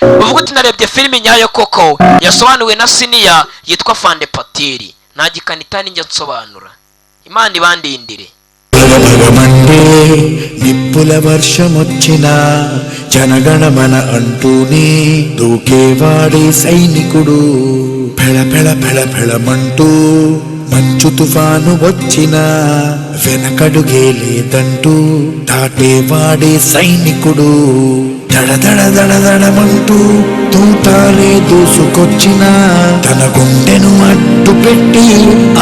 uvuga uti narebye filime nyayo koko yasobanuwe na siniya yitwa Fande Pateli, nta gikanita ninjye nsobanura. Imana ibandindire. భగమండే నిప్పుల వర్షమొచ్చినా జనగణమన అంటూనే దూకేవాడే సైనికుడు. పెళ పెళ పెళ పెళమంటూ మంచు తుఫాను వచ్చినా వెనకడుగే లేదంటూ దాటేవాడే సైనికుడు. దడ దడ దడ దడమంటూ తూటాలే దూసుకొచ్చినా తన గుండెను అడ్డు పెట్టి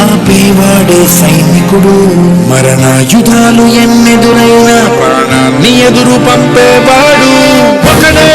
ఆపేవాడే సైనికుడు. మరణాయుధాలు ఎన్నెదురైనా ప్రాణాన్ని ఎదురు పంపేవాడు ఒకడే